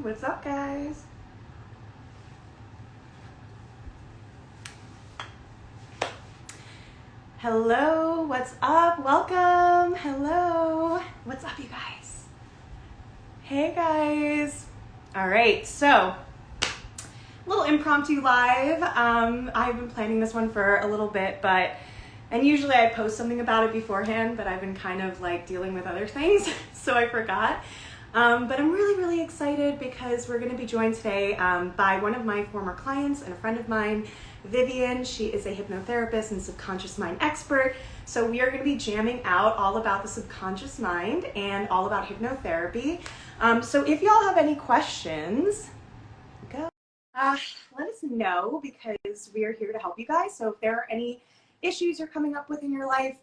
What's up, guys? Hello, what's up? Welcome. Hello. What's up, you guys? Hey, guys. All right, so little impromptu live. I've been planning this one for a little bit, and usually I post something about it beforehand, but I've been kind of like dealing with other things, so I forgot. But I'm really excited because we're going to be joined today by one of my former clients and a friend of mine, Vivian. She is a hypnotherapist and subconscious mind expert. So we are going to be jamming out all about the subconscious mind and all about hypnotherapy. So if y'all have any questions, go. Let us know because we are here to help you guys. So if there are any issues you're coming up with in your life,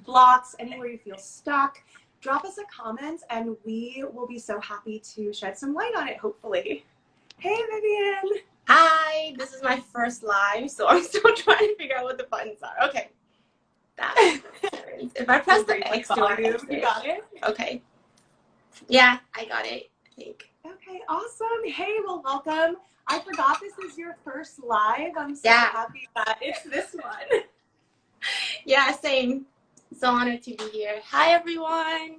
blocks, anywhere you feel stuck, drop us a comment and we will be so happy to shed some light on it, hopefully. Hey, Vivian. Hi, this is my first live, so I'm still trying to figure out what the buttons are. Okay. If I press the X, do I you got it? Okay. Yeah, I got it, I think. Okay, awesome. Hey, well, welcome. I forgot this is your first live. I'm so happy that it's this one. Yeah, same. So honored to be here. Hi, everyone.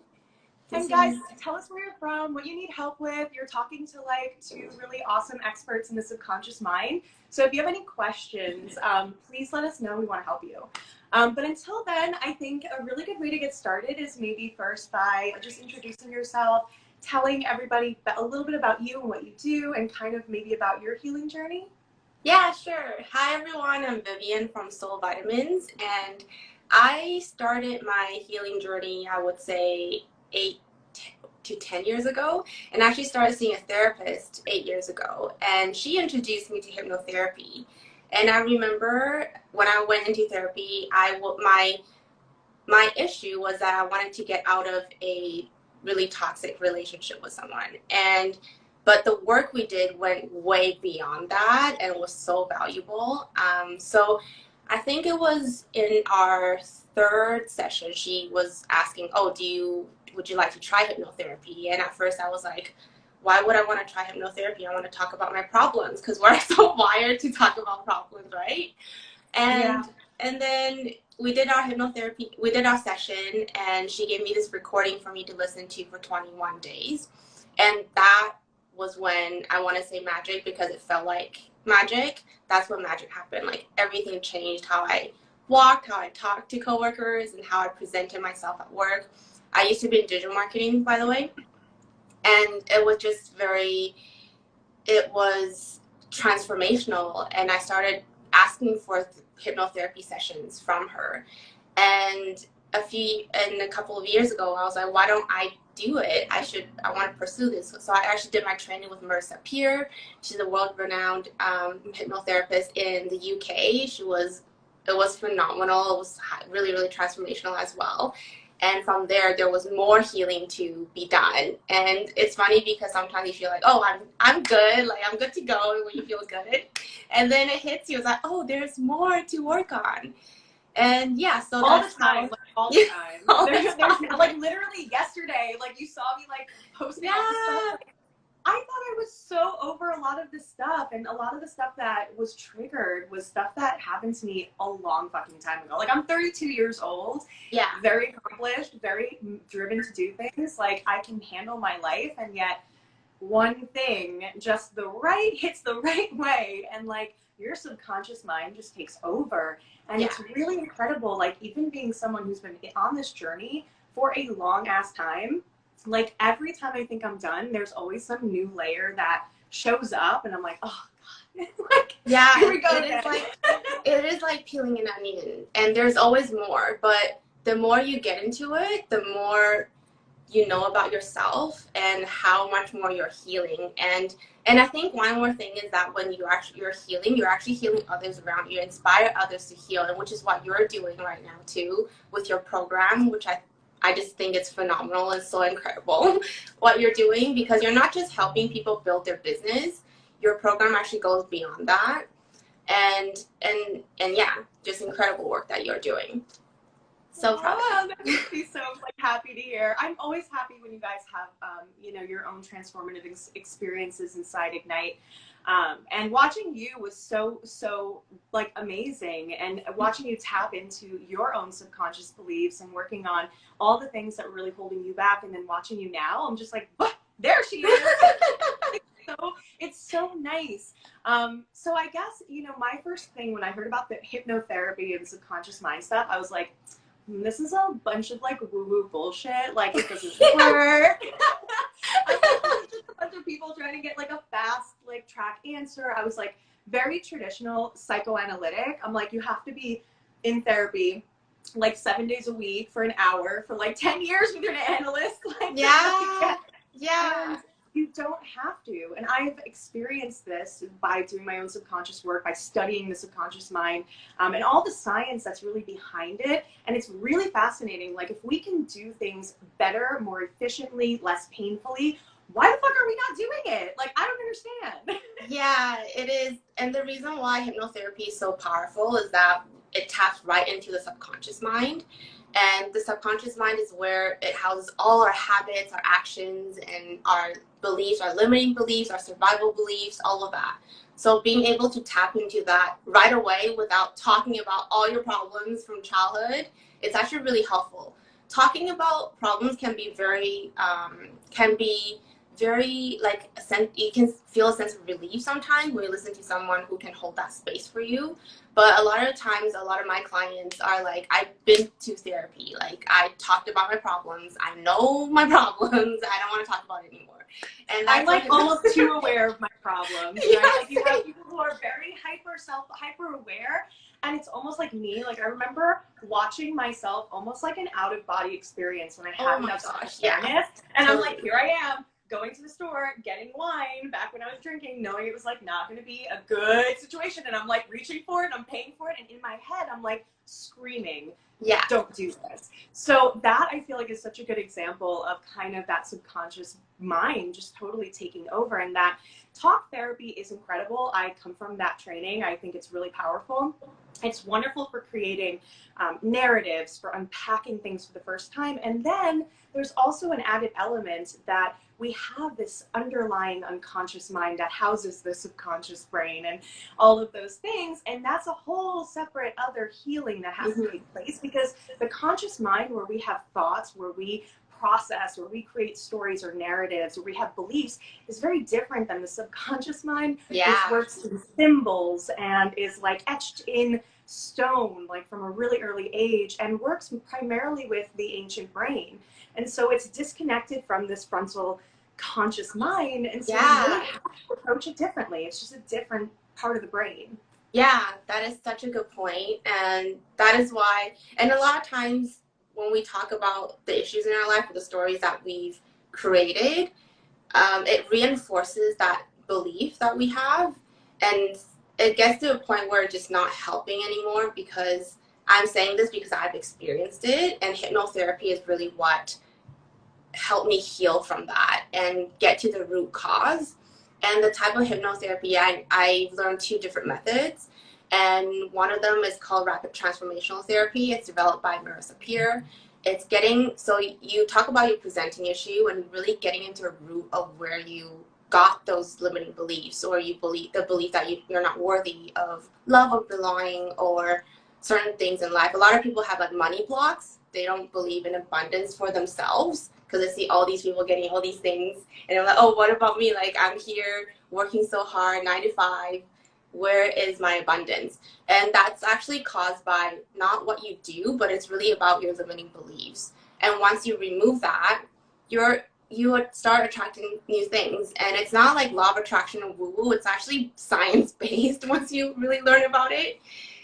And guys, tell us where you're from, what you need help with. You're talking to like two really awesome experts in the subconscious mind. So if you have any questions, please let us know. We want to help you. But until then, I think a really good way to get started is maybe first by just introducing yourself, telling everybody a little bit about you and what you do, and kind of maybe about your healing journey. Yeah, sure. Hi, everyone. I'm Vivian from Soul Vitamins, and I started my healing journey, I would say, 8 to 10 years ago, and actually started seeing a therapist 8 years ago, and she introduced me to hypnotherapy. And I remember when I went into therapy, my issue was that I wanted to get out of a really toxic relationship with someone, but the work we did went way beyond that and was so valuable. So I think it was in our third session, she was asking, oh, would you like to try hypnotherapy? And at first I was like, why would I want to try hypnotherapy? I want to talk about my problems because we're so wired to talk about problems, right? And then we did our hypnotherapy, we did our session, and she gave me this recording for me to listen to for 21 days. And that was when I want to say magic, because it felt like magic. That's when magic happened. Like everything changed, how I walked, how I talked to coworkers, and how I presented myself at work. I used to be in digital marketing, by the way, and it was just it was transformational. And I started asking for hypnotherapy sessions from her. And a couple of years ago, I was like, why don't I do it? I want to pursue this. So I actually did my training with Marissa Peer. She's a world-renowned hypnotherapist in the UK. It was phenomenal. It was really transformational as well. And from there was more healing to be done. And it's funny because sometimes you feel like, oh, I'm good, like I'm good to go when you feel good. And then it hits you, it's like, oh, there's more to work on. And yeah, so all the time. There's like literally yesterday, like you saw me like posting all this stuff. Like, I thought I was so over a lot of this stuff, and a lot of the stuff that was triggered was stuff that happened to me a long fucking time ago. Like I'm 32 years old, very accomplished, very driven to do things. Like I can handle my life, and yet one thing just hits the right way, and like your subconscious mind just takes over. And it's really incredible, like even being someone who's been on this journey for a long ass time, like every time I think I'm done, there's always some new layer that shows up, and I'm like, oh God. Like, here we go. It is like peeling an onion, and there's always more. But the more you get into it, the more you know about yourself and how much more you're healing. And I think one more thing is that when you're actually healing others around you, inspire others to heal, and which is what you're doing right now too with your program, which I just think it's phenomenal and so incredible what you're doing, because you're not just helping people build their business. Your program actually goes beyond that. And yeah, just incredible work that you're doing. So proud of Oh, that makes me so like happy to hear. I'm always happy when you guys have, you know, your own transformative experiences inside Ignite. And watching you was so like amazing, and watching you tap into your own subconscious beliefs and working on all the things that were really holding you back. And then watching you now, I'm just like, there she is. So it's so nice. So I guess, you know, my first thing when I heard about the hypnotherapy and subconscious mind stuff, I was like, this is a bunch of like woo-woo bullshit. Like, it doesn't work. I was just a bunch of people trying to get like a fast like track answer. I was like very traditional psychoanalytic. I'm like, you have to be in therapy like 7 days a week for an hour for like 10 years with an analyst. Like, yeah. and you don't have to. And I've experienced this by doing my own subconscious work, by studying the subconscious mind, and all the science that's really behind it. And it's really fascinating. Like, if we can do things better, more efficiently, less painfully, why the fuck are we not doing it? Like, I don't understand. Yeah, it is. And the reason why hypnotherapy is so powerful is that it taps right into the subconscious mind. And the subconscious mind is where it houses all our habits, our actions, and our beliefs, our limiting beliefs, our survival beliefs, all of that. So being able to tap into that right away without talking about all your problems from childhood, it's actually really helpful. Talking about problems can be very like you can feel a sense of relief sometimes when you listen to someone who can hold that space for you. But a lot of times, a lot of my clients are like, I've been to therapy, like I talked about my problems, I know my problems, I don't want to talk about it anymore. And I'm like almost too aware of my problems, right? Yes. Like, you have people who are very hyper aware, and it's almost like me. Like, I remember watching myself almost like an out of body experience when I had enough self-awareness, and I'm like, here I am going to the store, getting wine back when I was drinking, knowing it was like not going to be a good situation, and I'm like reaching for it, and I'm paying for it, and in my head I'm like screaming, yeah, don't do this. So that, I feel like, is such a good example of kind of that subconscious mind just totally taking over. And that talk therapy is incredible. I come from that training. I think it's really powerful. It's wonderful for creating narratives, for unpacking things for the first time. And then there's also an added element that we have this underlying unconscious mind that houses the subconscious brain and all of those things. And that's a whole separate other healing that has to take place, because the conscious mind, where we have thoughts, where we process, where we create stories or narratives, where we have beliefs, is very different than the subconscious mind, which works in symbols and is like etched in stone, like from a really early age, and works primarily with the ancient brain. And so it's disconnected from this frontal conscious mind, and so we really have to approach it differently. It's just a different part of the brain. Yeah, that is such a good point. And that is why, and a lot of times when we talk about the issues in our life or the stories that we've created, it reinforces that belief that we have, and it gets to a point where it's just not helping anymore, because I'm saying this because I've experienced it, and hypnotherapy is really what helped me heal from that and get to the root cause. And the type of hypnotherapy, I learned 2 different methods, and one of them is called rapid transformational therapy. It's developed by Marissa Peer. It's so you talk about your presenting issue and really getting into a root of where you got those limiting beliefs, or you believe the belief that you're not worthy of love or belonging or certain things in life. A lot of people have like money blocks. They don't believe in abundance for themselves because they see all these people getting all these things, and they're like, oh, what about me? Like, I'm here working so hard, 9 to 5. Where is my abundance? And that's actually caused by not what you do, but it's really about your limiting beliefs. And once you remove that, you would start attracting new things. And it's not like law of attraction or woo-woo. It's actually science-based once you really learn about it.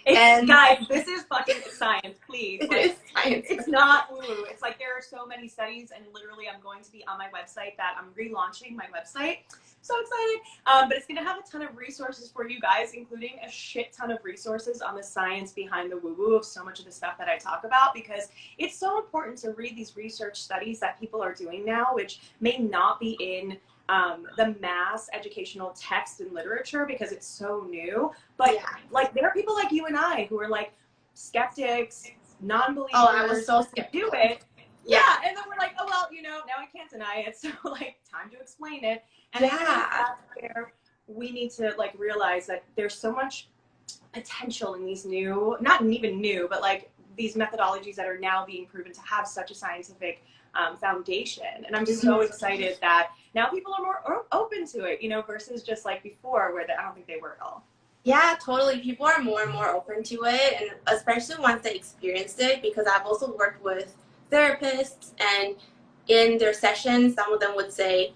Guys, this is fucking science, please. It is science. It's not woo-woo. It's like there are so many studies, and literally I'm going to be on my website that I'm relaunching my website. So excited. But it's going to have a ton of resources for you guys, including a shit ton of resources on the science behind the woo-woo of so much of the stuff that I talk about, because it's so important to read these research studies that people are doing now, which may not be in the mass educational text and literature because it's so new. But like, there are people like you and I who are like skeptics, non-believers Oh, I was so do skeptical. it. Yeah. Yeah, and then we're like, oh, well, now I can't deny it, so, like, time to explain it. And I think that's where we need to, like, realize that there's so much potential in these new, not even new, but, like, these methodologies that are now being proven to have such a scientific foundation. And I'm so excited that now people are more open to it, versus just, like, before, where I don't think they were at all. Yeah, totally. People are more and more open to it, and especially once they experienced it, because I've also worked with therapists, and in their sessions, some of them would say,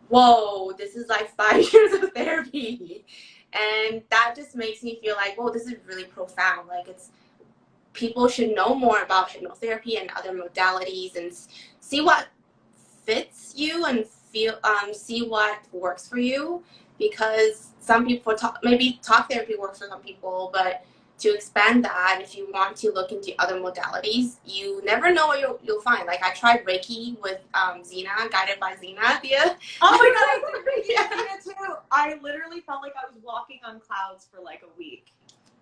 whoa, this is like 5 years of therapy. And that just makes me feel like, whoa, this is really profound. Like, people should know more about hypnotherapy and other modalities and see what fits you and see what works for you, because some people maybe talk therapy works for some people, but to expand that, if you want to look into other modalities, you never know what you'll find. Like, I tried Reiki with Zena, guided by Zena. Yeah. Oh my god, I did Reiki with Zena too. I literally felt like I was walking on clouds for like a week.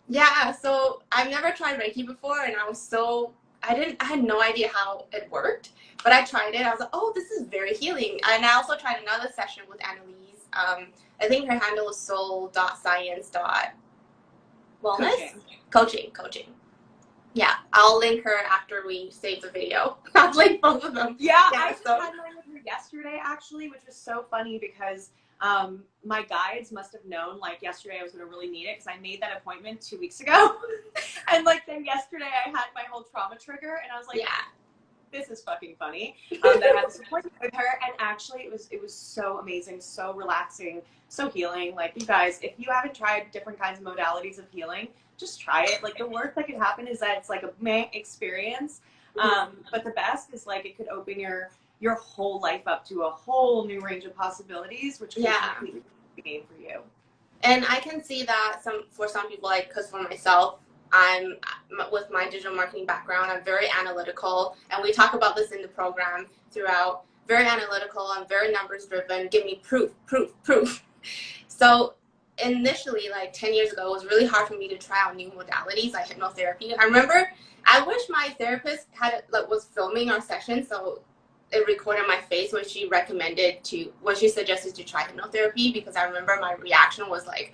Yeah, so I've never tried Reiki before, and I had no idea how it worked, but I tried it. I was like, oh, this is very healing. And I also tried another session with Annalise. I think her handle is soul.science. Wellness? Coaching. Yeah, I'll link her after we save the video. I'll link both of them. Yeah, I just had mine with her yesterday, actually, which was so funny because my guides must have known, like, yesterday I was going to really need it, because I made that appointment 2 weeks ago. And, like, then yesterday I had my whole trauma trigger, and I was like, yeah, this is fucking funny. That I had this appointment with her, and actually it was so amazing, so relaxing, so healing. Like, you guys, if you haven't tried different kinds of modalities of healing, just try it. Like, the worst that could happen is that it's like a meh experience. But the best is, like, it could open your whole life up to a whole new range of possibilities, which could completely be the game for you. And I can see that for some people, like, because for myself, I'm with my digital marketing background, I'm very analytical, and we talk about this in the program throughout. Very analytical, I'm very numbers driven. Give me proof. So initially, like 10 years ago, it was really hard for me to try out new modalities like hypnotherapy. I remember I wish my therapist was filming our session, so it recorded my face when she suggested to try hypnotherapy, because I remember my reaction was like,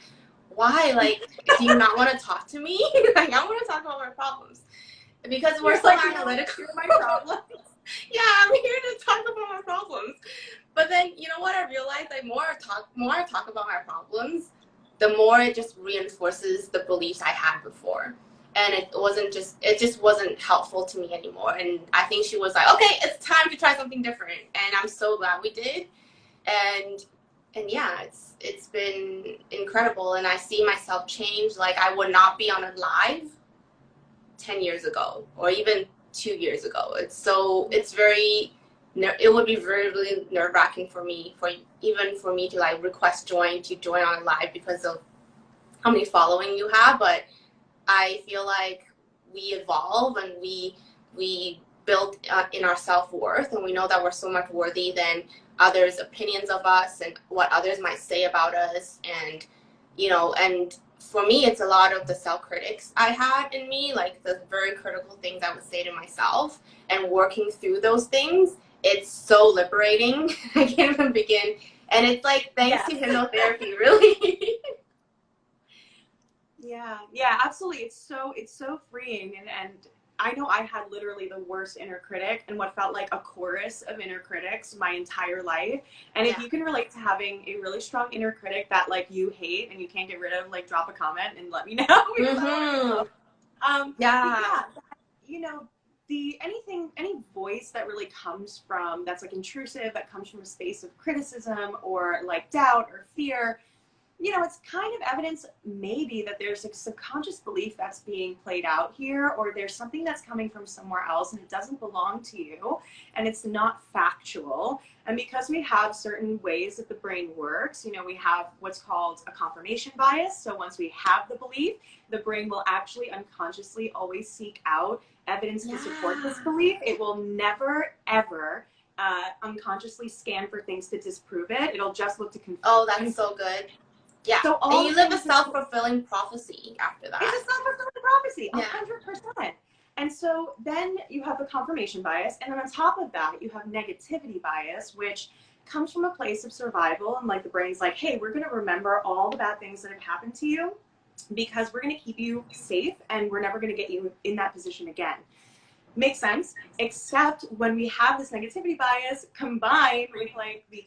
why? Like, do you not want to talk to me? Like, I want to talk about my problems. Because we're so analytical. My problems. Yeah, I'm here to talk about my problems. But then, you know what I realized? Like, more I talk about my problems, the more it just reinforces the beliefs I had before. And it just wasn't helpful to me anymore. And I think she was like, okay, it's time to try something different. And I'm so glad we did. And yeah, it's been incredible. And I see myself change. Like, I would not be on a live 10 years ago or even 2 years ago. It would be very, really nerve-wracking for me, for me to, like, request to join on a live because of how many following you have. But I feel like we evolve, and we build in our self-worth, and we know that we're so much worthy than others' opinions of us and what others might say about us. And, and for me, it's a lot of the self-critics I had in me, like the very critical things I would say to myself, and working through those things. It's so liberating. I can't even begin. And it's like, thanks to hypnotherapy, really. Yeah, absolutely. It's so freeing, and I know I had literally the worst inner critic and what felt like a chorus of inner critics my entire life. And if you can relate to having a really strong inner critic that, like, you hate and you can't get rid of, like, drop a comment and let me know. Any voice that really comes from, that's, like, intrusive, that comes from a space of criticism or, like, doubt or fear, it's kind of evidence maybe that there's a subconscious belief that's being played out here, or there's something that's coming from somewhere else and it doesn't belong to you, and it's not factual. And because we have certain ways that the brain works, we have what's called a confirmation bias. So once we have the belief, the brain will actually unconsciously always seek out evidence to support this belief. It will never, ever unconsciously scan for things to disprove it. It'll just look to confirm. Oh, that's so good. Yeah, so and you live a self-fulfilling prophecy after that. It's a self-fulfilling prophecy, 100%. And so then you have the confirmation bias, and then on top of that, you have negativity bias, which comes from a place of survival, and like the brain's like, hey, we're going to remember all the bad things that have happened to you because we're going to keep you safe and we're never going to get you in that position again. Makes sense, except when we have this negativity bias combined with like the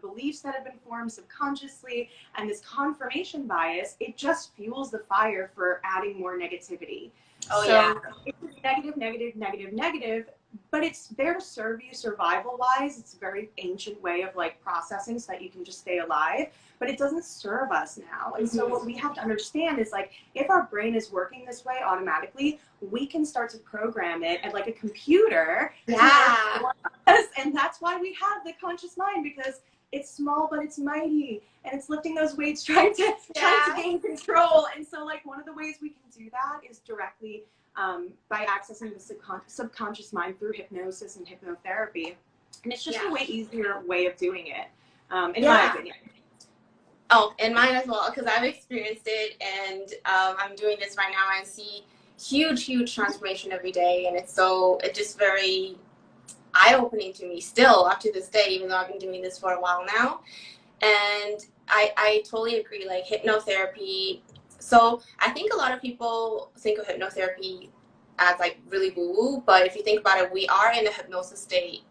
beliefs that have been formed subconsciously and this confirmation bias, it just fuels the fire for adding more negativity. Oh, so yeah. It's negative, negative, negative, negative, but it's there to serve you survival wise. It's a very ancient way of like processing so that you can just stay alive, but it doesn't serve us now. And so what we have to understand is like, if our brain is working this way automatically, we can start to program it at like a computer. Yeah. And that's why we have the conscious mind, because it's small but it's mighty, and it's lifting those weights trying to gain control. And so like one of the ways we can do that is directly by accessing the subconscious mind through hypnosis and hypnotherapy. And it's just a way easier way of doing it, in my opinion. Oh, and mine as well, because I've experienced it, and I'm doing this right now, and I see huge transformation every day, and it's just very eye-opening to me still up to this day, even though I've been doing this for a while now. And I totally agree, like hypnotherapy. So I think a lot of people think of hypnotherapy as like really woo-woo, but if you think about it, we are in a hypnosis state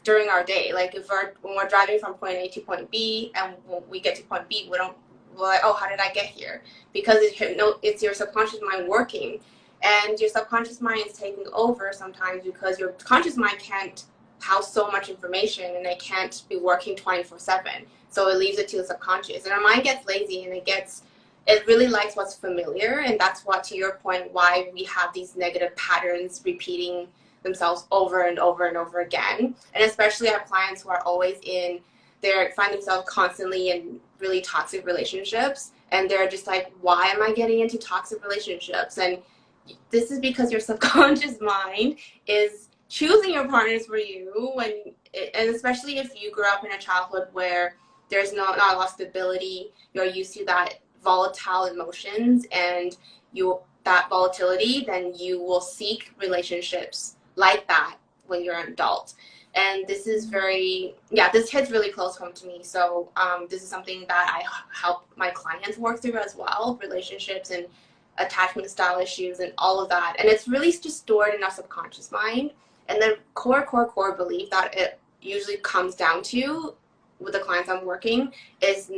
during our day. Like when we're driving from point A to point B, and when we get to point B, we're like, oh, how did I get here? Because it's your subconscious mind working, and your subconscious mind is taking over sometimes because your conscious mind can't house so much information, and it can't be working 24/7. So it leaves it to the subconscious, and our mind gets lazy, and it really likes what's familiar, and that's what, to your point, why we have these negative patterns repeating themselves over and over and over again. And especially our clients who are always find themselves constantly in really toxic relationships, and they're just like, why am I getting into toxic relationships? And this is because your subconscious mind is choosing your partners for you, and especially if you grew up in a childhood where there's not a lot of stability, you're used to that volatile emotions and that volatility, then you will seek relationships like that when you're an adult. And this is this hits really close home to me. So this is something that I help my clients work through as well, relationships and attachment style issues and all of that. And it's really just stored in our subconscious mind. And the core belief that it usually comes down to with the clients I'm working is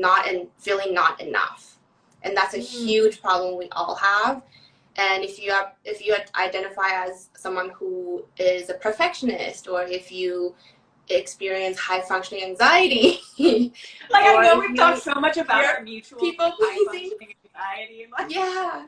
feeling not enough. And that's a huge problem we all have. And if you identify as someone who is a perfectionist, or if you experience high functioning anxiety, like I know we've talked so much about our mutual people high functioning anxiety.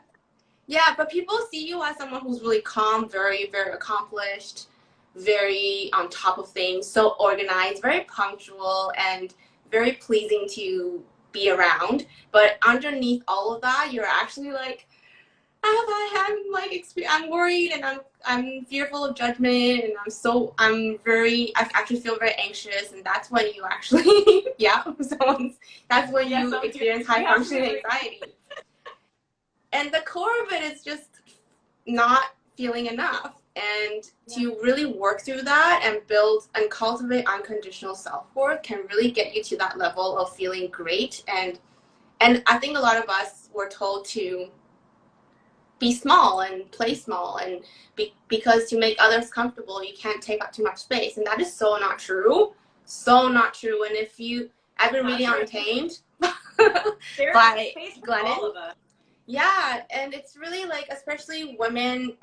Yeah, but people see you as someone who's really calm, very accomplished, very on top of things, so organized, very punctual, and very pleasing to be around. But underneath all of that, you're actually like, I'm worried, and I'm fearful of judgment, and I actually feel very anxious, and that's when you actually that's when you experience high functioning anxiety. And the core of it is just not feeling enough. And to really work through that and build and cultivate unconditional self-worth can really get you to that level of feeling great. And I think a lot of us were told to be small and play small, and because to make others comfortable, you can't take up too much space. And that is so not true. So not true. And I've been reading Untamed by Glennon. Yeah, and it's really like, especially women,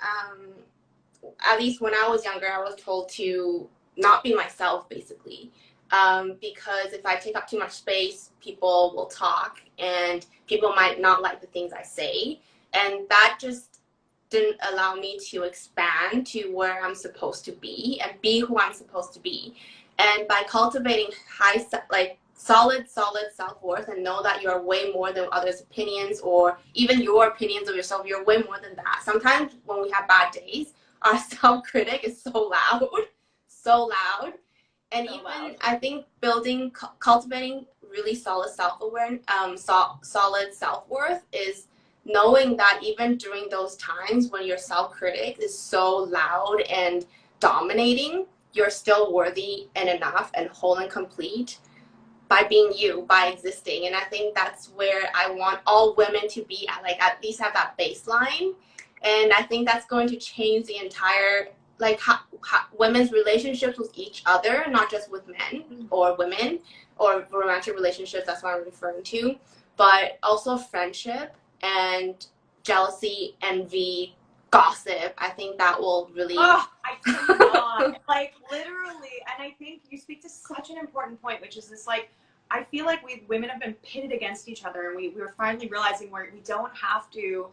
at least when I was younger, I was told to not be myself, basically. Because if I take up too much space, people will talk, and people might not like the things I say. And that just didn't allow me to expand to where I'm supposed to be and be who I'm supposed to be. And by cultivating solid self-worth, and know that you're way more than others' opinions, or even your opinions of yourself, you're way more than that. Sometimes when we have bad days, our self-critic is so loud. And I think cultivating really solid self-awareness, solid self-worth is knowing that even during those times when your self-critic is so loud and dominating, you're still worthy and enough and whole and complete by being you, by existing. And I think that's where I want all women to be at, like at least have that baseline. And I think that's going to change the entire, like how women's relationships with each other, not just with men or women or romantic relationships, that's what I'm referring to, but also friendship and jealousy, envy, gossip. I think that will really... Oh, I cannot. Like, literally. And I think you speak to such an important point, which is this, like, I feel like we women have been pitted against each other, and we're finally realizing we don't have to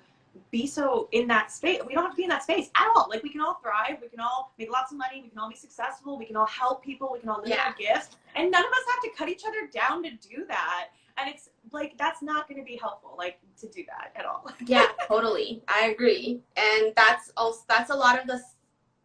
be so in that space. We don't have to be in that space at all. Like, we can all thrive. We can all make lots of money. We can all be successful. We can all help people. We can all live our gifts. And none of us have to cut each other down to do that. And it's like, that's not going to be helpful, like, to do that at all. Yeah, totally. I agree. And that's a lot of the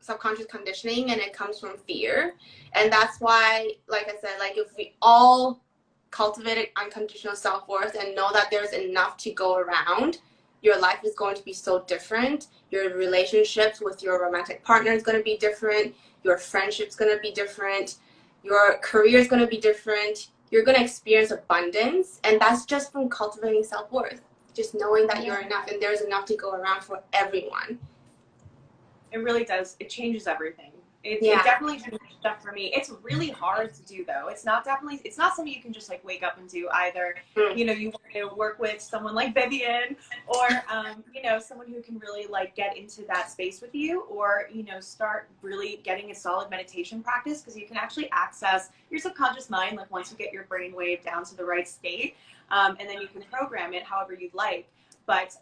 subconscious conditioning, and it comes from fear. And that's why, like I said, like, if we all cultivated unconditional self-worth and know that there's enough to go around, your life is going to be so different. Your relationships with your romantic partner is going to be different. Your friendship's going to be different. Your career is going to be different. You're going to experience abundance, and that's just from cultivating self-worth. Just knowing that you're enough and there's enough to go around for everyone. It really does. It changes everything. It definitely changes stuff for me. It's really hard to do, though. It's not something you can just like wake up and do either. You know, you want to work with someone like Vivian, or you know, someone who can really like get into that space with you, or you know, start really getting a solid meditation practice, because you can actually access your subconscious mind like once you get your brainwave down to the right state, and then you can program it however you'd like. But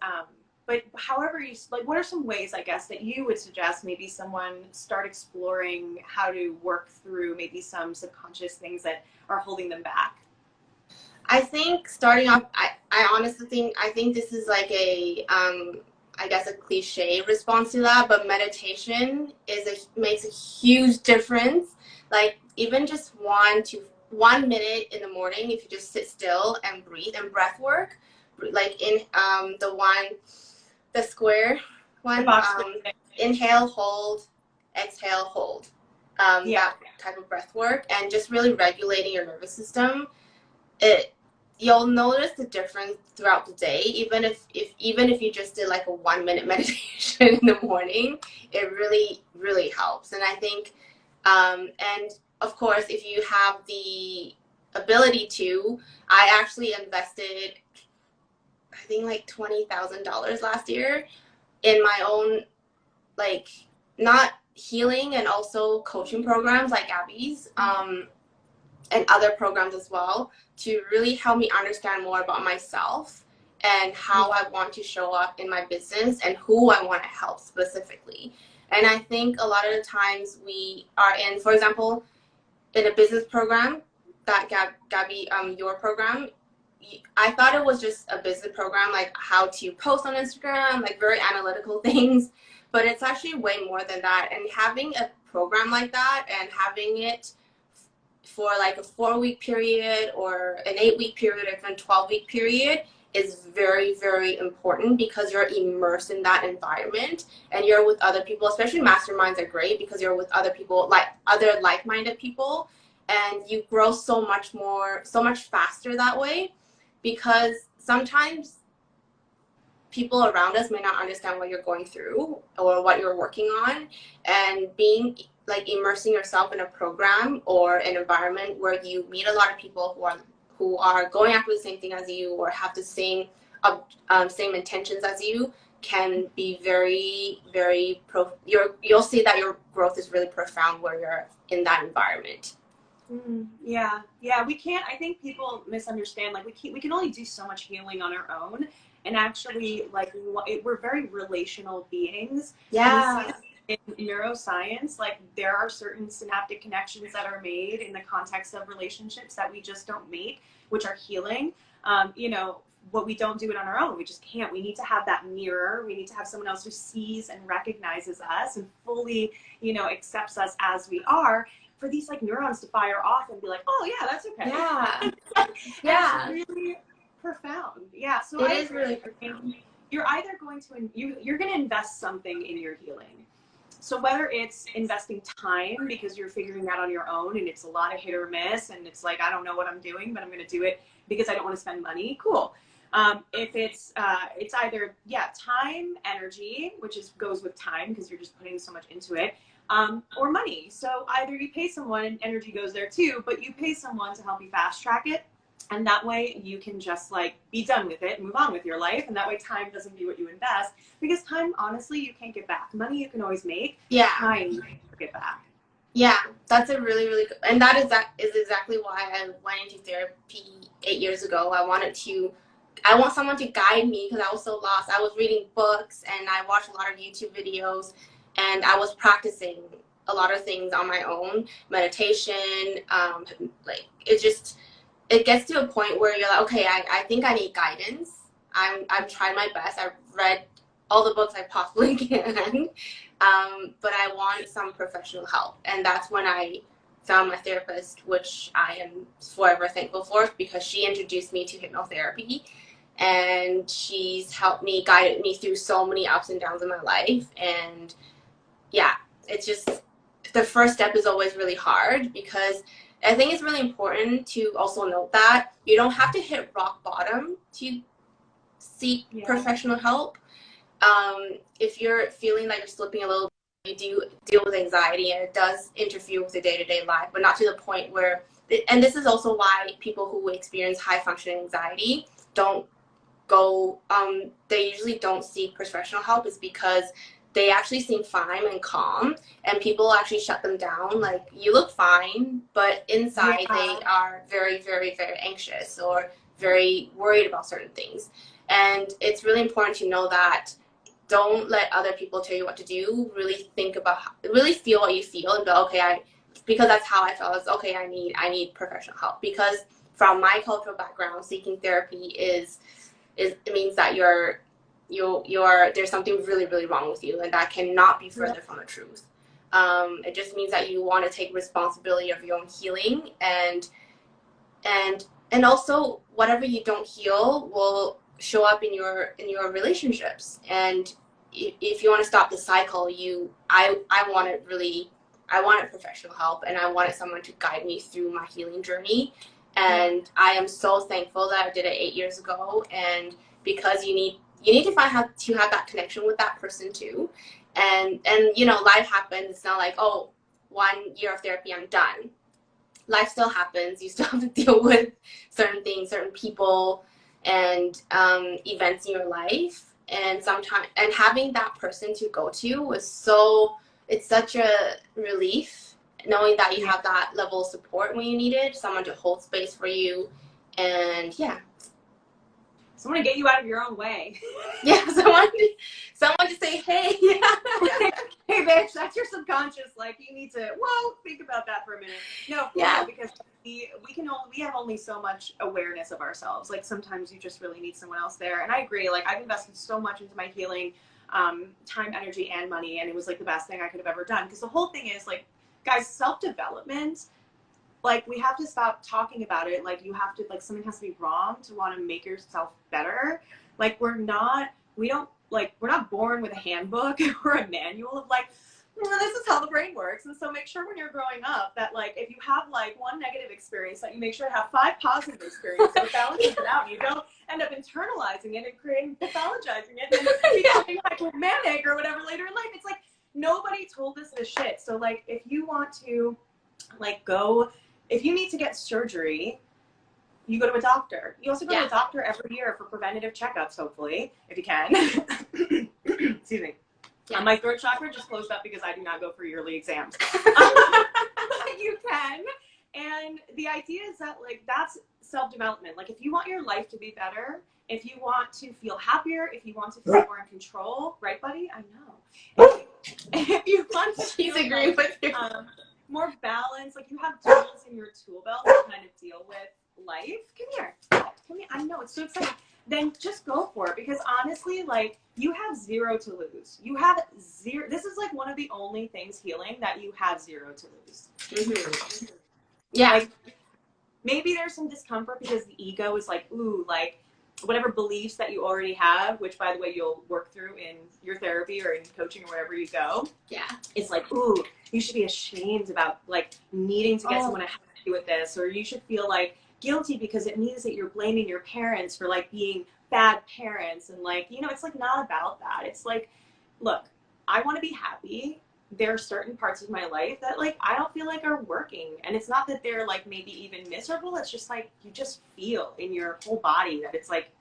however you, like, what are some ways, I guess, that you would suggest maybe someone start exploring how to work through maybe some subconscious things that are holding them back? I think starting off, I honestly think, I think this is like a, I guess a cliche response to that, but meditation makes a huge difference. Like, even just 1 minute in the morning, if you just sit still and breathe, and breath work, like in the square one, inhale, hold, exhale, hold, that type of breath work, and just really regulating your nervous system. You'll notice the difference throughout the day. Even if you just did like a 1 minute meditation in the morning, it really helps. And I think, and of course, if you have the ability to, I actually invested, I think, like $20,000 last year in my own, like, not healing and also coaching programs like Gabby's, and other programs as well, to really help me understand more about myself and how I want to show up in my business and who I want to help specifically. And I think a lot of the times we are in, for example, in a business program, that Gabby, your program, I thought it was just a business program, like how to post on Instagram, like very analytical things, but it's actually way more than that. And having a program like that and having it for like a 4-week period or an 8-week period or even 12-week period is very, very important, because you're immersed in that environment and you're with other people. Especially masterminds are great because you're with other people, like other like-minded people, and you grow so much faster that way, because sometimes people around us may not understand what you're going through or what you're working on, and being like immersing yourself in a program or an environment where you meet a lot of people who are going after the same thing as you or have the same intentions as you can be very, very you'll see that your growth is really profound where you're in that environment. Yeah, we can't, I think people misunderstand, like we can only do so much healing on our own, and actually, like, we're very relational beings. Yeah. In neuroscience, like, there are certain synaptic connections that are made in the context of relationships that we just don't make, which are healing. You know, what we don't do it on our own. We just can't. We need to have that mirror. We need to have someone else who sees and recognizes us and fully, you know, accepts us as we are, for these like neurons to fire off and be like, oh yeah, that's okay. Yeah. Yeah. It's really profound. Yeah. So it is really profound. you're either going to, you're going to invest something in your healing. So whether it's investing time because you're figuring that on your own and it's a lot of hit or miss and it's like, I don't know what I'm doing, but I'm going to do it because I don't want to spend money, cool. If it's either, time, energy, which goes with time because you're just putting so much into it, or money. So either you pay someone and energy goes there too, but you pay someone to help you fast track it. And that way you can just like be done with it and move on with your life. And that way time doesn't be what you invest, because time, honestly, you can't get back. Money you can always make. Yeah. Time you can't get back. Yeah, that's a really, really good, and that is exactly why I went into therapy 8 years ago. I want someone to guide me because I was so lost. I was reading books and I watched a lot of YouTube videos, and I was practicing a lot of things on my own, meditation, like it gets to a point where you're like, okay, I think I need guidance. I've tried my best. I've read all the books I possibly can, but I want some professional help. And that's when I found my therapist, which I am forever thankful for, because she introduced me to hypnotherapy, and she's helped me, guided me through so many ups and downs in my life. And yeah, it's just, the first step is always really hard, because I think it's really important to also note that you don't have to hit rock bottom to seek professional help. If you're feeling like you're slipping a little, you do deal with anxiety, and it does interfere with the day-to-day life, but not to the point where, and this is also why people who experience high functioning anxiety don't go, they usually don't seek professional help, is because they actually seem fine and calm, and people actually shut them down. Like, you look fine, but inside they are very, very, very anxious or very worried about certain things. And it's really important to know that don't let other people tell you what to do. Really think about, really feel what you feel, and go, okay, because that's how I felt. It's okay, I need professional help. Because from my cultural background, seeking therapy it means that there's something really, really wrong with you, and that cannot be further from the truth. It just means that you want to take responsibility of your own healing, and also whatever you don't heal will show up in your relationships. And if you want to stop the cycle, I wanted professional help, and I wanted someone to guide me through my healing journey. And I am so thankful that I did it 8 years ago. And because you need to have that connection with that person too. And life happens. It's not like, oh, 1 year of therapy, I'm done. Life still happens. You still have to deal with certain things, certain people, and events in your life. And having that person to go to it's such a relief, knowing that you have that level of support when you need it, someone to hold space for you. And someone to get you out of your own way. Yeah, someone to say, hey, hey, bitch, that's your subconscious. Like, you need to, think about that for a minute. No, because we have only so much awareness of ourselves. Like, sometimes you just really need someone else there. And I agree. Like, I've invested so much into my healing, time, energy, and money, and it was like the best thing I could have ever done. Because the whole thing is, like, guys, self-development, like, we have to stop talking about it. Like, you have to, like, something has to be wrong to want to make yourself better. Like, we're not born with a handbook or a manual of, like, this is how the brain works. And so make sure when you're growing up that, like, if you have, like, one negative experience, that you make sure to have 5 positive experiences. So balances it out. You don't end up internalizing it and pathologizing it and becoming hypomanic or whatever later in life. It's like, nobody told us this shit. So, like, if you want to, like, if you need to get surgery, you go to a doctor. You also go to a doctor every year for preventative checkups, hopefully, if you can. Excuse me. Yeah. My throat chakra just closed up because I do not go for yearly exams. You can. And the idea is that, like, that's self-development. Like, if you want your life to be better, if you want to feel happier, if you want to feel more in control, right, buddy? I know. If you want to feel agreeing with you. More balance, like, you have tools in your tool belt to kind of deal with life. Come here. I know, it's so exciting. Then just go for it, because honestly, like, you have 0 to lose. You have 0. This is, like, one of the only things healing that you have 0 to lose. Yeah. Like, maybe there's some discomfort because the ego is like, ooh, like, whatever beliefs that you already have, which by the way, you'll work through in your therapy or in coaching or wherever you go. Yeah. It's like, ooh, you should be ashamed about like needing to get someone to help you with this, or you should feel like guilty because it means that you're blaming your parents for like being bad parents. And like, you know, it's like not about that. It's like, look, I want to be happy. There are certain parts of my life that like I don't feel like are working, and it's not that they're like maybe even miserable. It's just like you just feel in your whole body that it's like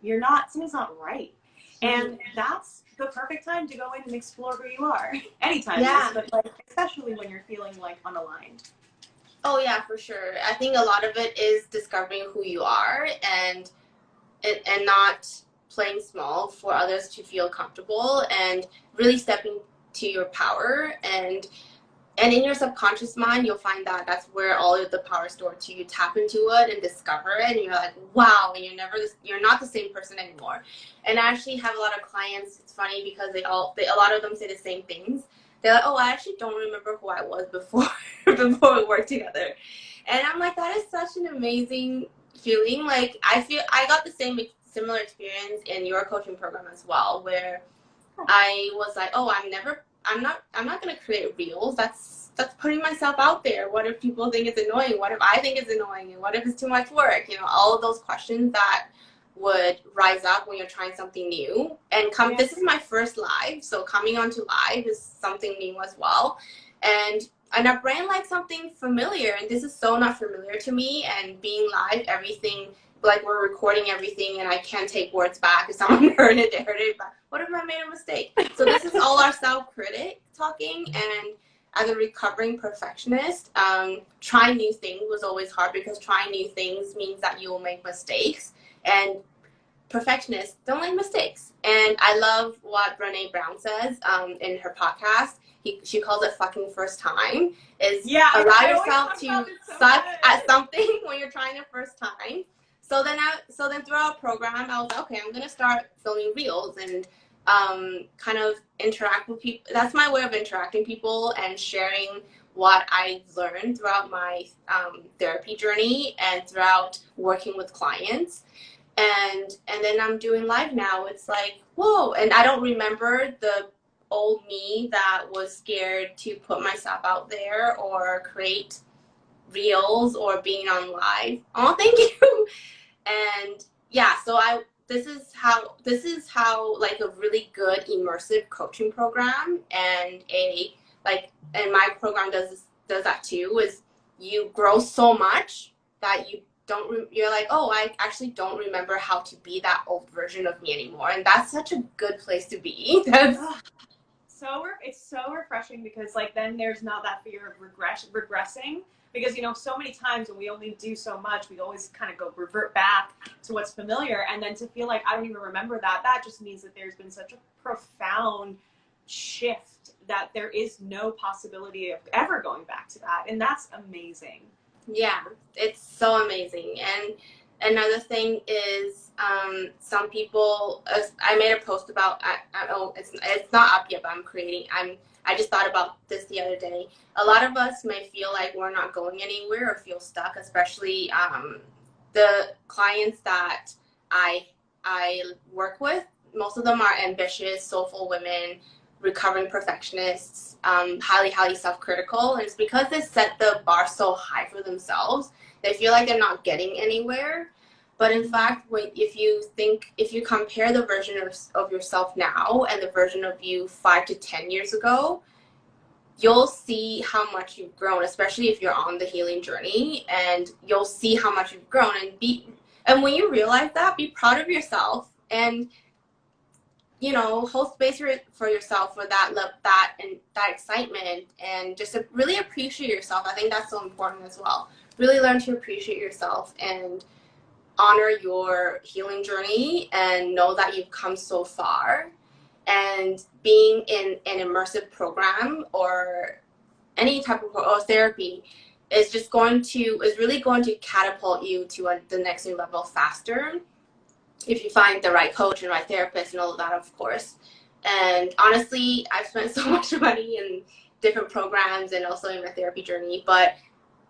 you're not, something's not right. And that's the perfect time to go in and explore who you are. Anytime, Yeah. but like especially when you're feeling like unaligned. Oh yeah, for sure. I think a lot of it is discovering who you are and not playing small for others to feel comfortable, and really stepping to your power. And in your subconscious mind, you'll find that that's where all of the power is stored to. You tap into it and discover it, and you're like, wow, and you're not the same person anymore. And I actually have a lot of clients. It's funny because a lot of them say the same things. They're like, oh, I actually don't remember who I was before before we worked together. And I'm like, that is such an amazing feeling. Like I got the similar experience in your coaching program as well, where I was like, oh, I'm not gonna create reels. That's putting myself out there. What if people think it's annoying? What if I think it's annoying? And what if it's too much work? You know, all of those questions that would rise up when you're trying something new. And this is my first live, so coming onto live is something new as well. And I ran like something familiar, and this is so not familiar to me. And being live, everything, like we're recording everything, and I can't take words back. If someone heard it, they heard it. But what if I made a mistake? So this is all our self-critic talking. And as a recovering perfectionist, trying new things was always hard, because trying new things means that you will make mistakes. And perfectionists don't like mistakes. And I love what Brene Brown says in her podcast. She calls it fucking first time. Allow yourself to suck at something when you're trying the first time. So then throughout our program, I was like, okay, I'm gonna start filming reels and kind of interact with people. That's my way of interacting with people and sharing what I learned throughout my therapy journey and throughout working with clients. And then I'm doing live now. It's like, whoa. And I don't remember the old me that was scared to put myself out there or create reels or being on live. Oh, thank you. And yeah, so this is how like a really good immersive coaching program and my program does that too, is you grow so much that you're like, oh, I actually don't remember how to be that old version of me anymore. And that's such a good place to be. It's so refreshing, because like then there's not that fear of regressing, because you know so many times when we only do so much, we always kind of revert back to what's familiar, and then to feel like I don't even remember that just means that there's been such a profound shift that there is no possibility of ever going back to that, and that's amazing. Yeah, it's so amazing. And another thing is, some people, I made a post about, it's not up yet, but I just thought about this the other day. A lot of us may feel like we're not going anywhere or feel stuck, especially the clients that I work with. Most of them are ambitious, soulful women, recovering perfectionists, highly self-critical. And it's because they set the bar so high for themselves, they feel like they're not getting anywhere. But in fact, if you compare the version of yourself now and the version of you 5 to 10 years ago, you'll see how much you've grown, especially if you're on the healing journey, and you'll see how much you've grown. And when you realize that, be proud of yourself, and you know, hold space for yourself for that love, that excitement, and just really appreciate yourself. I think that's so important as well. Really learn to appreciate yourself and honor your healing journey, and know that you've come so far. And being in an immersive program or any type of therapy is really going to catapult you to the next new level faster, if you find the right coach and right therapist and all of that, of course. And honestly, I've spent so much money in different programs and also in my therapy journey, but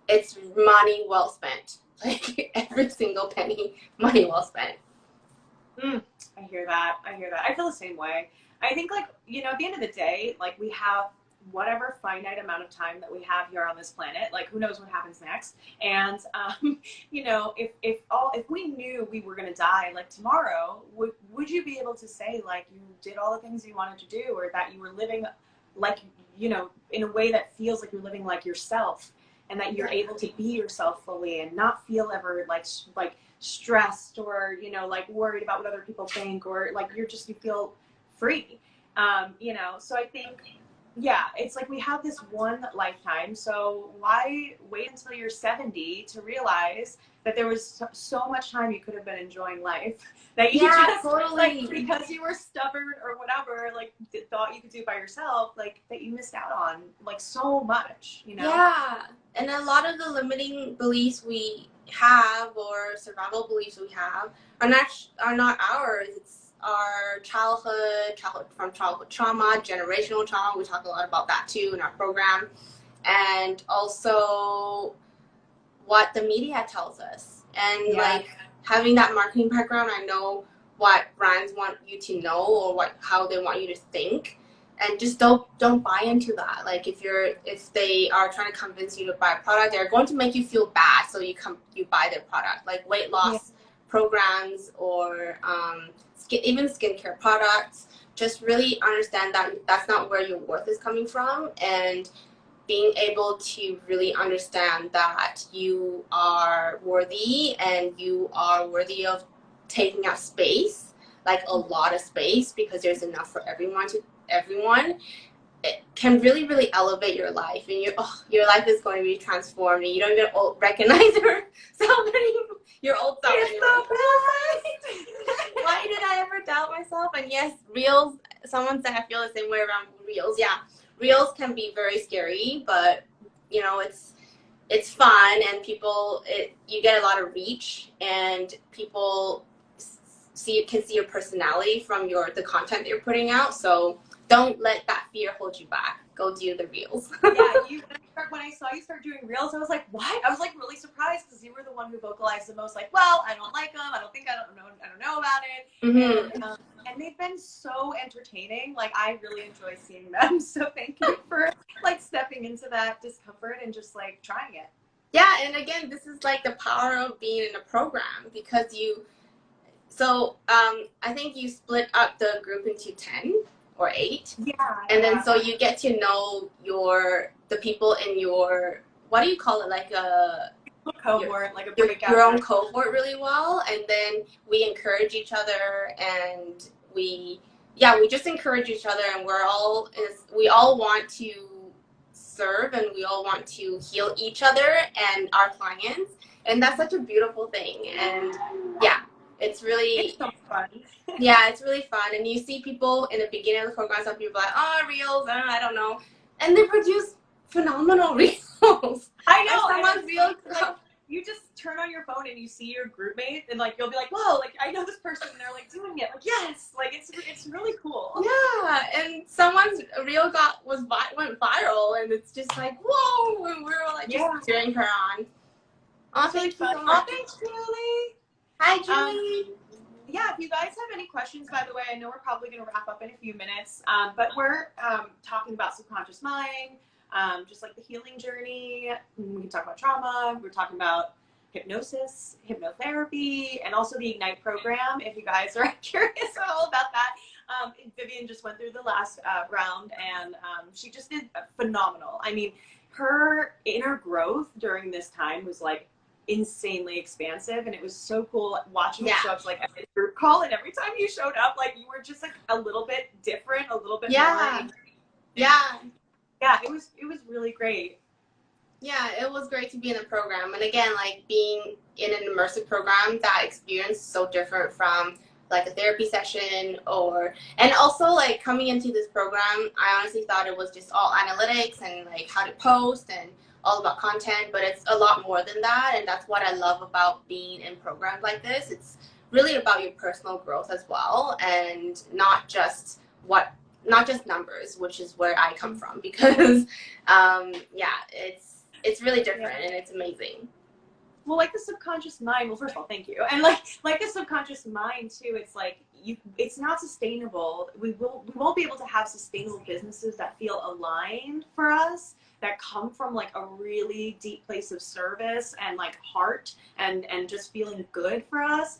it's money well spent. Like every single penny, money well spent. Mm, I hear that. I hear that. I feel the same way. I think, like, at the end of the day, like, we have whatever finite amount of time that we have here on this planet. Like, who knows what happens next? And, if we knew we were going to die, like, tomorrow, would you be able to say, like, you did all the things you wanted to do, or that you were living, like, in a way that feels like you're living like yourself, and that you're able to be yourself fully and not feel ever like stressed, or like worried about what other people think, or like you feel free. So I think, yeah, it's like we have this one lifetime, so why wait until you're 70 to realize that there was so much time you could have been enjoying life, that you just totally. like, because you were stubborn or whatever, like thought you could do it by yourself, like that you missed out on like so much. Yeah, and a lot of the limiting beliefs we have, or survival beliefs we have, are not ours. It's our childhood from childhood trauma, generational trauma. We talk a lot about that too in our program, and also what the media tells us. And like having that marketing background, I know what brands want you to know, or how they want you to think. And just don't buy into that. Like if they are trying to convince you to buy a product, they're going to make you feel bad, so you buy their product. Like weight loss programs, or even skincare products. Just really understand that that's not where your worth is coming from, and being able to really understand that you are worthy, and you are worthy of taking up space, like a lot of space, because there's enough for everyone. It can really, really elevate your life, and your life is going to be transformed, and you don't even recognize yourself anymore. Your old self. Why did I ever doubt myself? And yes, reels. Someone said I feel the same way around reels. Yeah, reels can be very scary, but it's fun, and you get a lot of reach, and people can see your personality from the content that you're putting out. So don't let that fear hold you back. Go do the reels. When I saw you start doing reels, I was like, what? I was like really surprised, because you were the one who vocalized the most, like, well, I don't like them. I don't know about it. Mm-hmm. And they've been so entertaining. Like, I really enjoy seeing them. So thank you for like stepping into that discomfort and just like trying it. Yeah, and again, this is like the power of being in a program, because I think you split up the group into 10 or 8. And then so you get to know the people in your, what do you call it, like a cohort, like a breakout, your own cohort really well. And then we encourage each other, and we just encourage each other, and we all want to serve, and we all want to heal each other and our clients, and that's such a beautiful thing. And it's so fun. It's really fun. And you see people in the beginning of the program, some people are like, oh, reels, I don't know. And they produce phenomenal reels. I know. Like, you just turn on your phone and you see your group mate, and like you'll be like, whoa, like I know this person, and they're like doing it. Like, yes, like it's really cool. Yeah, and someone's reel went viral, and it's just like, whoa, and we're like just cheering her on. Oh, thanks, Julie. Hi, Julie. If you guys have any questions, by the way, I know we're probably going to wrap up in a few minutes, but we're talking about subconscious mind, just like the healing journey. We can talk about trauma. We're talking about hypnosis, hypnotherapy, and also the Ignite program, if you guys are curious all about that. Vivian just went through the last round, and she just did phenomenal. I mean, her inner growth during this time was like insanely expansive, and it was so cool watching you show up like every group call, and every time you showed up, like you were just like a little bit different, a little bit more. It was really great. Yeah, it was great to be in the program. And again, like being in an immersive program, that experience is so different from like a therapy session, and also like coming into this program, I honestly thought it was just all analytics and like how to post and all about content, but it's a lot more than that. And that's what I love about being in programs like this. It's really about your personal growth as well, and not just numbers, which is where I come from, because it's really different and it's amazing. well, like the subconscious mind, well, first of all, thank you. And like the subconscious mind too, it's like it's not sustainable. We won't be able to have sustainable businesses that feel aligned for us, that come from like a really deep place of service and like heart and just feeling good for us.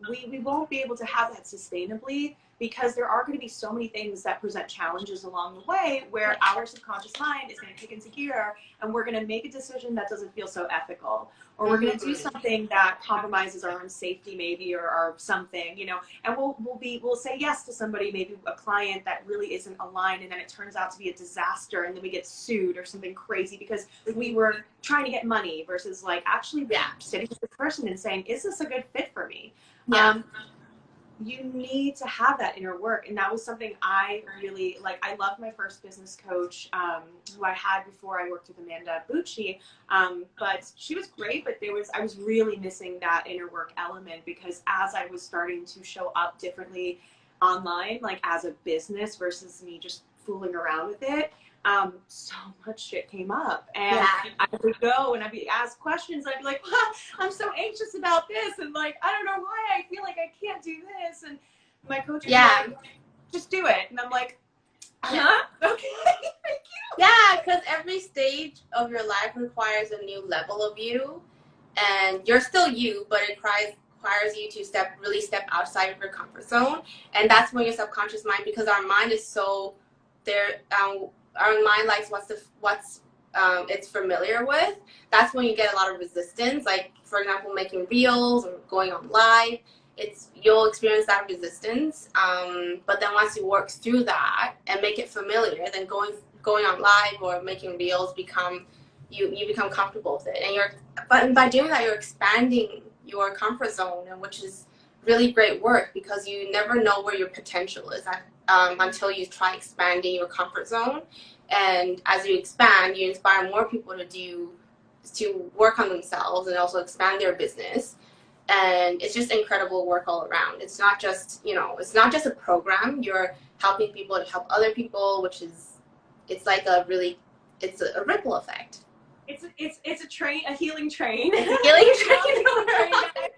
We won't be able to have that sustainably, because there are going to be so many things that present challenges along the way where our subconscious mind is going to kick into gear, and we're going to make a decision that doesn't feel so ethical, or we're going to do something that compromises our own safety maybe, or something, you know, and we'll say yes to somebody, maybe a client that really isn't aligned, and then it turns out to be a disaster, and then we get sued or something crazy because we were trying to get money versus like actually sitting with the person and saying, is this a good fit for me? You need to have that inner work. And that was something I really, like, I loved my first business coach, who I had before I worked with Amanda Bucci. But she was great, but I was really missing that inner work element, because as I was starting to show up differently online, like as a business versus me just fooling around with it, so much shit came up, and I would go and I'd be asked questions. I'd be like, well, I'm so anxious about this, and like, I don't know why I feel like I can't do this. And my coach was like, just do it. And I'm like, okay, thank you. Yeah, because every stage of your life requires a new level of you, and you're still you, but it requires you to step outside of your comfort zone. And that's when your subconscious mind, because our mind is so there, our mind likes what's it's familiar with. That's when you get a lot of resistance. Like, for example, making reels or going on live, you'll experience that resistance. But then once you work through that and make it familiar, then going on live or making reels you become comfortable with it. And by doing that, you're expanding your comfort zone, and which is really great work, because you never know where your potential is until you try expanding your comfort zone. And as you expand, you inspire more people to work on themselves and also expand their business. And it's just incredible work all around. It's not just, it's not just a program. You're helping people to help other people, it's a ripple effect. It's a train, a healing train. It's a healing train.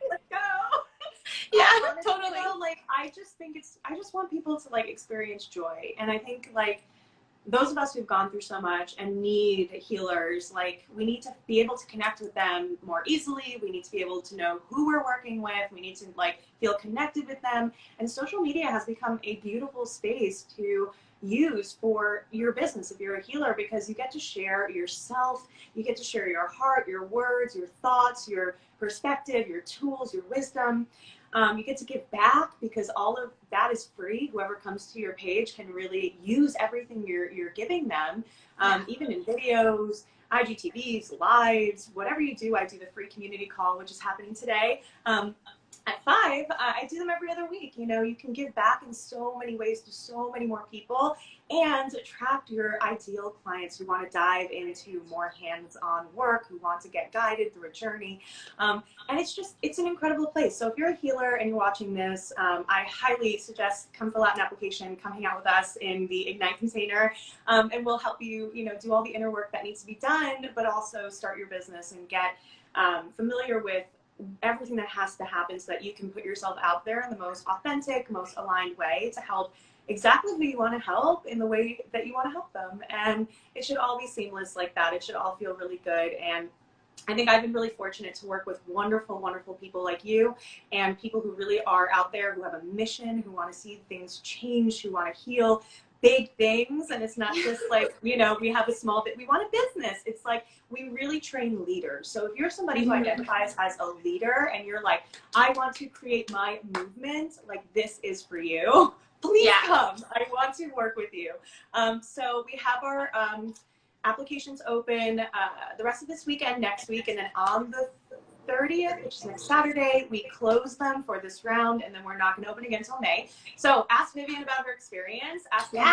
Let's go. Yeah, totally. Like, I just want people to like experience joy. And I think like those of us who've gone through so much and need healers, like, we need to be able to connect with them more easily. We need to be able to know who we're working with. We need to like feel connected with them. And social media has become a beautiful space to use for your business if you're a healer, because you get to share yourself, you get to share your heart, your words, your thoughts, your perspective, your tools, your wisdom. You get to give back, because all of that is free. Whoever comes to your page can really use everything you're giving them, even in videos, IGTVs, lives, whatever you do. I do the free community call, which is happening today. At 5, I do them every other week. You can give back in so many ways to so many more people, and attract your ideal clients who want to dive into more hands-on work, who want to get guided through a journey. And it's an incredible place. So if you're a healer and you're watching this, I highly suggest come fill out an application, come hang out with us in the Ignite container, and we'll help you, do all the inner work that needs to be done, but also start your business and get familiar with everything that has to happen so that you can put yourself out there in the most authentic, most aligned way to help exactly who you want to help in the way that you want to help them. And it should all be seamless like that. It should all feel really good. And I think I've been really fortunate to work with wonderful, wonderful people like you, and people who really are out there, who have a mission, who want to see things change, who want to heal big things. And it's not just like, we have a small bit, we want a business. It's like, we really train leaders. So if you're somebody who identifies as a leader and you're like, I want to create my movement, like, this is for you, please come. I want to work with you. So we have our applications open the rest of this weekend, next week, and then on the 30th, which is next Saturday, we close them for this round, and then we're not going to open again until May. So ask Vivian about her experience, ask them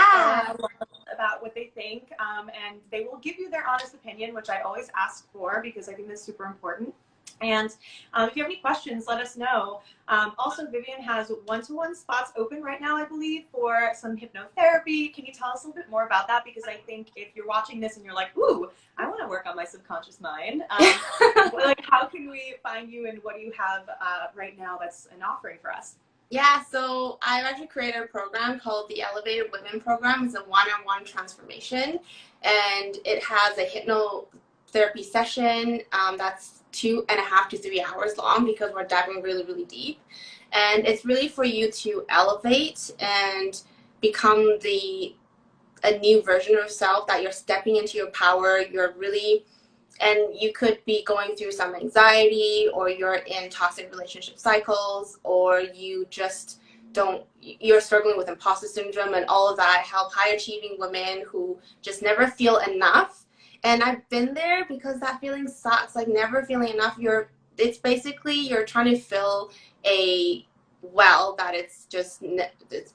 about what they think, and they will give you their honest opinion, which I always ask for, because I think that's super important. And if you have any questions, let us know. Also, Vivian has one-to-one spots open right now, I believe, for some hypnotherapy. Can you tell us a little bit more about that? Because I think if you're watching this and you're like, ooh, I want to work on my subconscious mind, like, how can we find you, and what do you have right now that's an offering for us? Yeah, so I've actually created a program called the Elevated Women Program. It's a one-on-one transformation, and it has a hypnotherapy session that's 2.5 to 3 hours long because we're diving really, really deep. And it's really for you to elevate and become a new version of yourself, that you're stepping into your power. And you could be going through some anxiety, or you're in toxic relationship cycles, or you're struggling with imposter syndrome, and all of that. I help high achieving women who just never feel enough. And I've been there, because that feeling sucks, like never feeling enough. It's basically you're trying to fill a well that it's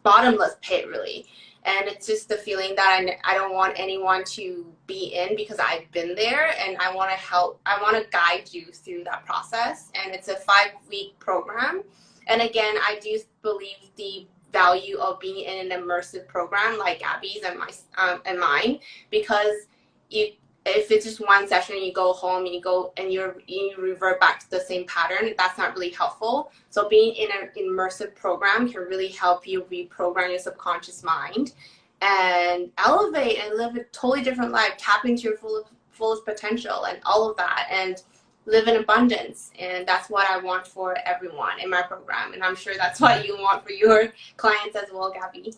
bottomless pit, really. And it's just the feeling that I don't want anyone to be in, because I've been there, and I want to guide you through that process. And it's a 5-week program. And again, I do believe the value of being in an immersive program like Gabby's and mine, because if it's just one session and you go home and you revert back to the same pattern, that's not really helpful. So being in an immersive program can really help you reprogram your subconscious mind and elevate and live a totally different life, tap into your fullest potential and all of that, and live in abundance. And that's what I want for everyone in my program, and I'm sure that's what you want for your clients as well, Gabby.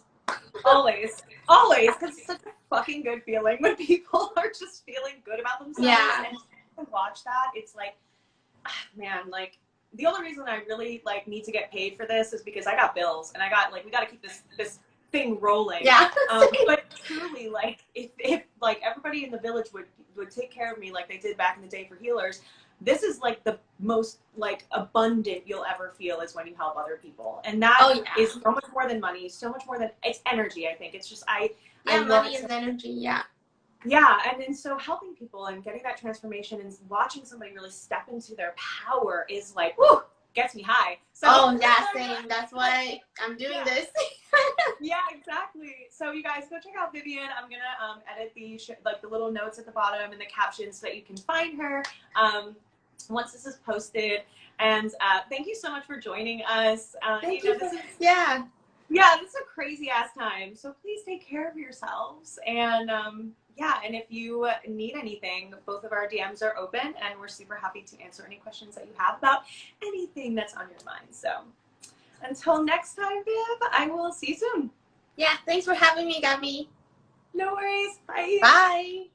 Always, because it's such a fucking good feeling when people are just feeling good about themselves. Yeah. And to watch that, it's like, man, like, the only reason I really like need to get paid for this is because I got bills, and we got to keep this thing rolling. Yeah. But truly, like, if like everybody in the village would take care of me like they did back in the day for healers, this is like the most like abundant you'll ever feel is when you help other people. And that is so much more than money, so much more than, it's energy. I think it's just, money is energy. Yeah. Yeah. And then so helping people and getting that transformation and watching somebody really step into their power is like, whoo, gets me high. So same. That's why I'm doing this. Yeah, exactly. So you guys go check out Vivian. I'm gonna edit the little notes at the bottom and the captions so that you can find her once this is posted. And thank you so much for joining us. Thank you. This is a crazy ass time. So please take care of yourselves. And and if you need anything, both of our DMs are open, and we're super happy to answer any questions that you have about anything that's on your mind. So until next time, Viv, I will see you soon. Yeah, thanks for having me, Gabby. No worries. Bye. Bye.